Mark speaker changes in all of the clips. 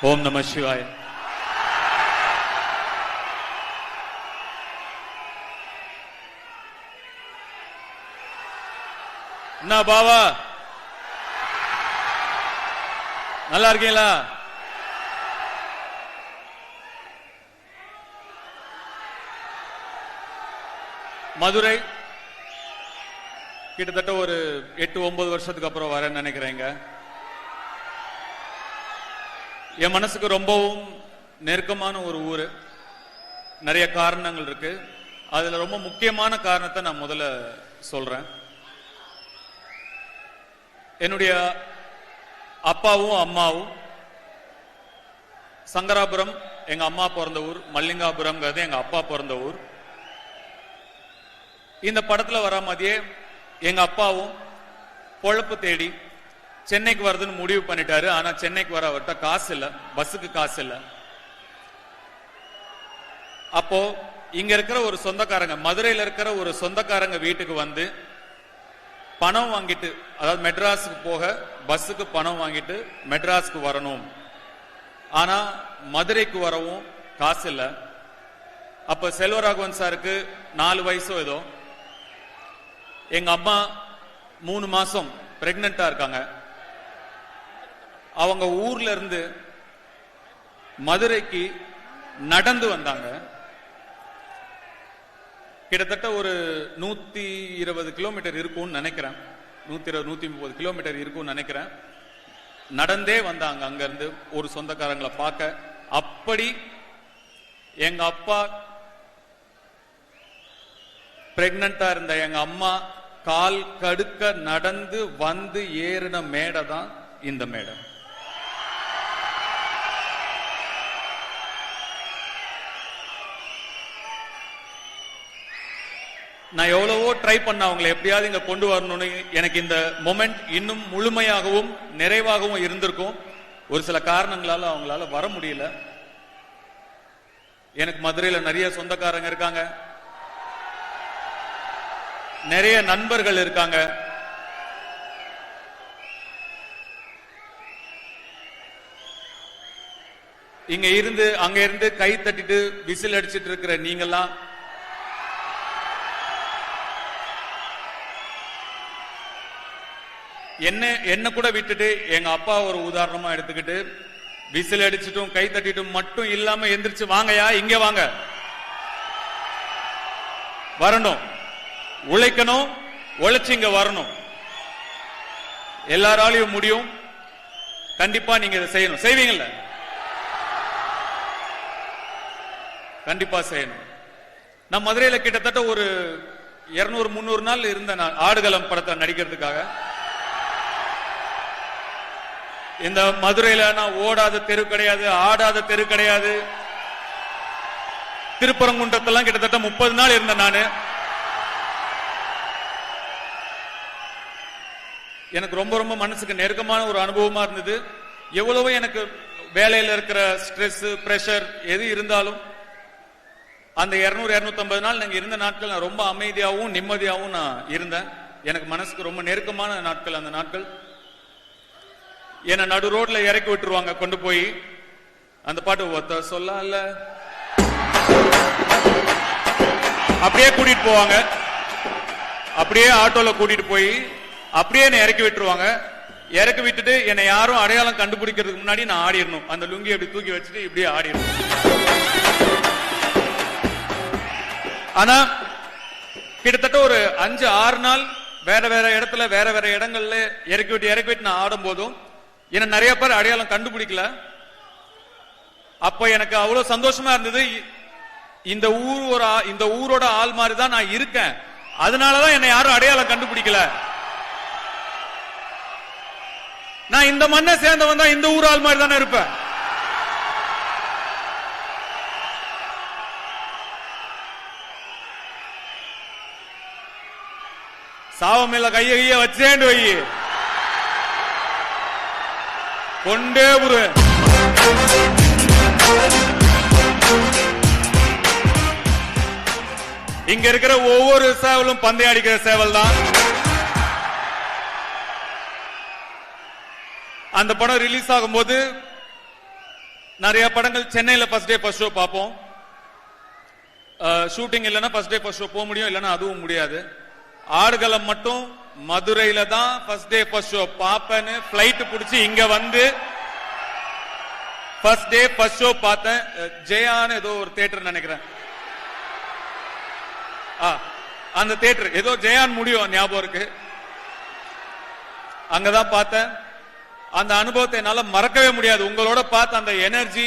Speaker 1: ஓம் நம சிவாய. என்ன பாவா, நல்லா இருக்கீங்களா? மதுரை கிட்டத்தட்ட ஒரு 8-9 வருஷத்துக்கு அப்புறம் வரேன்னு நினைக்கிறேங்க. என் மனசுக்கு ரொம்பவும் நெருக்கமான ஒரு ஊரு. நிறைய காரணங்கள் இருக்கு. அதுல ரொம்ப முக்கியமான காரணத்தை நான் முதல்ல சொல்றேன். என்னுடைய அப்பாவும் அம்மாவும் சங்கராபுரம் எங்க அம்மா பிறந்த ஊர், மல்லிகாபுரம்ங்கிறது எங்க அப்பா பிறந்த ஊர். இந்த படத்துல வர மாதிரியே எங்க அப்பாவும் பொழப்பு தேடி சென்னைக்கு வருதுன்னு முடிவு பண்ணிட்டாரு. ஆனா சென்னைக்கு வர அவர்கிட்ட காசு இல்ல, பஸ்ஸுக்கு காசு இல்ல. அப்போ இங்க இருக்கிற ஒரு சொந்தக்காரங்க, மதுரையில இருக்கிற ஒரு சொந்தக்காரங்க வீட்டுக்கு வந்து பணம் வாங்கிட்டு, அதாவது மெட்ராஸுக்கு போக பஸ்ஸுக்கு பணம் வாங்கிட்டு மெட்ராஸுக்கு வரணும். ஆனா மதுரைக்கு வரவும் காசு இல்ல. அப்ப செல்வராகவன் சாருக்கு 4 வயசோ ஏதோ. எங்க அம்மா 3 மாசம் பிரெக்னண்டா இருக்காங்க. அவங்க ஊர்ல இருந்து மதுரைக்கு நடந்து வந்தாங்க. கிட்டத்தட்ட ஒரு 120 கிலோமீட்டர் இருக்கும்னு நினைக்கிறேன். 120-130 கிலோமீட்டர் இருக்கும்னு நினைக்கிறேன். நடந்தே வந்தாங்க அங்க இருந்து ஒரு சொந்தக்காரங்களை பார்க்க. அப்படி எங்க அப்பா பிரெக்னண்டா இருந்த எங்க அம்மா கால் கடுக்க நடந்து வந்து ஏறின மேடை தான் இந்த மேடை. நான் எவ்வளவோ ட்ரை பண்ண அவங்களை எப்படியாவது இங்க கொண்டு வரணும்னு. எனக்கு இந்த மொமெண்ட் இன்னும் முழுமையாகவும் நிறைவாகவும் இருந்திருக்கும். ஒரு சில காரணங்களால அவங்களால வர முடியல. எனக்கு மதுரையில நிறைய சொந்தக்காரங்க இருக்காங்க, நிறைய நண்பர்கள் இருக்காங்க. இங்க இருந்து அங்க இருந்து கை தட்டிட்டு விசில் அடிச்சிட்டு இருக்கிற நீங்கெல்லாம் என்ன கூட விட்டுட்டு எங்க அப்பா ஒரு உதாரணமா எடுத்துக்கிட்டு விசில் அடிச்சிட்டும் கை தட்டிட்டும் மட்டும் இல்லாம எந்திரிச்சு வாங்கயா, இங்க வாங்க, வரணும், உழைக்கணும், உழைச்சு இங்க வரணும். எல்லாராலையும் முடியும். கண்டிப்பா நீங்க இதை செய்யணும். செய்வீங்கல்ல? கண்டிப்பா செய்யணும். நான் மதுரையில கிட்டத்தட்ட ஒரு 200-300 நாள் இருந்த நான் ஆடுகளம் படத்தை நடிக்கிறதுக்காக. இந்த மதுரையில நான் ஓடாத தெரு கிடையாது, ஆடாத தெரு கிடையாது. திருப்பரங்குன்றத்தெல்லாம் கிட்டத்தட்ட 30 நாள் இருந்தேன் நானு. எனக்கு ரொம்ப ரொம்ப மனசுக்கு நெருக்கமான ஒரு அனுபவமா இருந்தது. எவ்வளவோ எனக்கு வேலையில இருக்கிற ஸ்ட்ரெஸ், பிரஷர் எது இருந்தாலும் அந்த 200-250 நாள் நாங்க இருந்த நாட்கள் நான் ரொம்ப அமைதியாகவும் நிம்மதியாகவும் நான் இருந்தேன். எனக்கு மனசுக்கு ரொம்ப நெருக்கமான நாட்கள் அந்த நாட்கள். என்ன நடு ரோட்ல இறக்கி விட்டுருவாங்க கொண்டு போய். அந்த பாட்டு ஒத்த சொல்லல அப்படியே கூட்டிட்டு போவாங்க. அப்படியே ஆட்டோல கூட்டிட்டு போய் அப்படியே என்னை இறக்கி விட்டுருவாங்க. இறக்கி விட்டுட்டு என்னை யாரும் அடையாளம் கண்டுபிடிக்கிறதுக்கு முன்னாடி நான் ஆடிடணும். அந்த லுங்கி அப்படி தூக்கி வச்சுட்டு இப்படியே ஆடிடணும். ஆனா கிட்டத்தட்ட ஒரு 5-6 நாள் வேற வேற இடத்துல வேற வேற இடங்கள்ல இறக்கி விட்டு நான் ஆடும் போதும் என்ன நிறைய பேர் அடையாளம் கண்டுபிடிக்கல. அப்ப எனக்கு அவ்வளவு சந்தோஷமா இருந்தது. இந்த ஊரோட ஆள் மாதிரி தான் நான் இருக்கேன். அதனாலதான் என்னை யாரும் அடையாளம் கண்டுபிடிக்கல. நான் இந்த மண்ணை சேர்ந்தவன் தான், இந்த ஊர் ஆள் மாதிரி தானே இருப்பேன். சாவமில்ல கைய வச்சேண்டு வை கொண்டே புரு. இங்க இருக்கிற ஒவ்வொரு சேவலும் பந்தயம் அடிக்கிற சேவல் தான். அந்த படம் ரிலீஸ் ஆகும்போது நிறைய படங்கள் சென்னையில ஃபர்ஸ்ட் டே ஃபர்ஸ்ட் ஷோ பார்ப்போம். ஷூட்டிங் இல்லைன்னா ஃபர்ஸ்ட் டே ஃபர்ஸ்ட் ஷோ போக முடியும், இல்லைன்னா அதுவும் முடியாது. ஆடுகளம் மட்டும் மதுரையில தான் ஃபர்ஸ்ட் டே ஃபர்ஸ்ட் ஷோ பாப்பேன்னு பிளைட் பிடிச்சி இங்க வந்து ஃபர்ஸ்ட் டே ஃபர்ஸ்ட் ஷோ பார்த்தேன். ஜெயான்னு ஏதோ ஒரு தியேட்டர் நினைக்கிறேன், அந்த தியேட்டர் ஏதோ ஜெயான் முடியும் ஞாபகம் இருக்கு. அங்கதான் பார்த்தேன். அந்த அனுபவத்தை என்னால மறக்கவே முடியாது. உங்களோட பார்த்த அந்த எனர்ஜி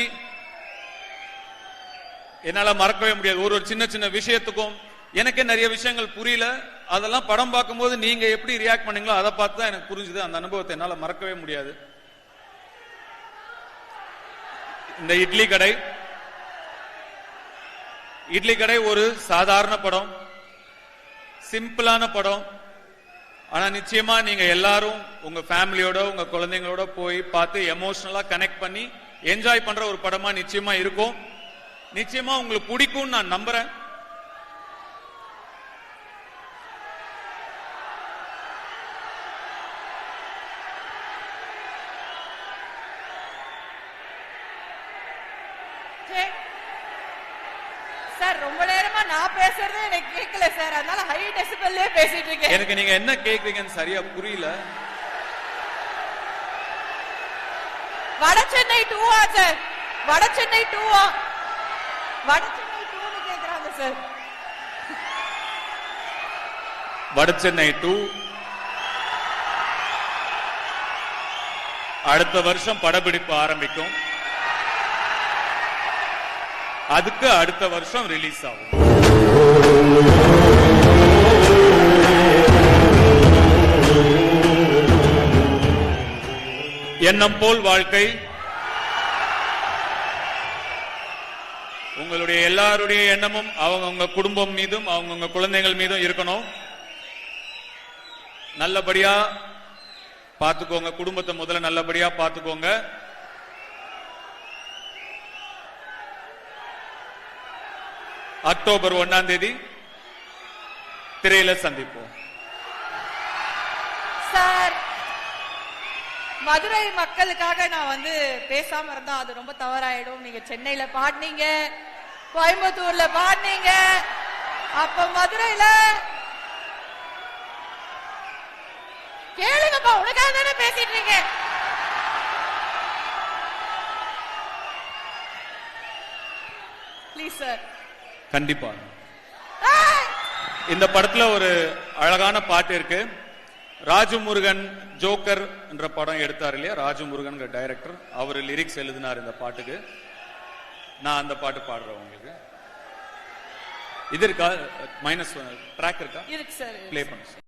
Speaker 1: என்னால மறக்கவே முடியாது. ஒரு சின்ன சின்ன விஷயத்துக்கும் எனக்கு நிறைய விஷயங்கள் புரியல. அதெல்லாம் படம் பார்க்கும்போது நீங்க எப்படி ரியாக்ட் பண்ணீங்களோ அதை பார்த்து தான் எனக்கு புரிஞ்சுது. அந்த அனுபவத்தை என்னால மறக்கவே முடியாது. இந்த இட்லி கடை ஒரு சாதாரண படம், சிம்பிளான படம். ஆனா நிச்சயமா நீங்க எல்லாரும் உங்க ஃபேமிலியோட உங்க குழந்தைங்களோட போய் பார்த்து எமோஷனலா கனெக்ட் பண்ணி என்ஜாய் பண்ற ஒரு படமா நிச்சயமா இருக்கும். நிச்சயமா உங்களுக்கு பிடிக்கும்னு நான் நம்புறேன்.
Speaker 2: சார் ரொம்ப நேரமா நான் பேசுறது எனக்கு கேட்கல சார், அதனால ஹை டெசிபல்லே பேசிட்டு இருக்கேன்.
Speaker 1: எனக்கு நீங்க என்ன கேக்குறீங்கன்னு சரியா புரியல.
Speaker 2: வடசென்னை 2 சார், வடசென்னை 2 வடசென்னை 2 கேக்குறாங்க சார்.
Speaker 1: வடசென்னை 2 அடுத்த வருஷம் படப்பிடிப்பு ஆரம்பிக்கும். அதுக்கு அடுத்த வருஷம் ரிலீஸ் ஆகும். எண்ணம் போல் வாழ்க்கை. உங்களுடைய எல்லாருடைய எண்ணமும் அவங்க குடும்பம் மீதும் அவங்க குழந்தைகள் மீதும் இருக்கணும். நல்லபடியா பார்த்துக்கோங்க. குடும்பத்தை முதல்ல நல்லபடியா பார்த்துக்கோங்க. அக்டோபர் 1ஆம் தேதி திரையில சந்திப்போம்.
Speaker 2: சார், மதுரை மக்களுக்காக நான் வந்து பேசாம இருந்தா அது ரொம்ப தவறாயிடும். நீங்க சென்னையில பாடினீங்க, கோயம்புத்தூர்ல பாடினீங்க, அப்ப மதுரையில கேளுங்கப்பா, உனக்காக தானே பேசிட்டு இருக்கீங்க. Please sir.
Speaker 1: கண்டிப்பா. இந்த படத்துல ஒரு அழகான பாட்டு இருக்கு. ராஜமுருகன் ஜோக்கர் என்ற படம் எடுத்தார் இல்லையா, ராஜமுருகன் டைரக்டர், அவர் லிரிக்ஸ் எழுதினார் இந்த பாட்டுக்கு. நான் அந்த பாட்டு பாடுறேன் உங்களுக்கு. இது இருக்கா? மைனஸ் ட்ராக் இருக்கா?
Speaker 2: இருக்கு சார்.
Speaker 1: ப்ளே பண்ணு சார்.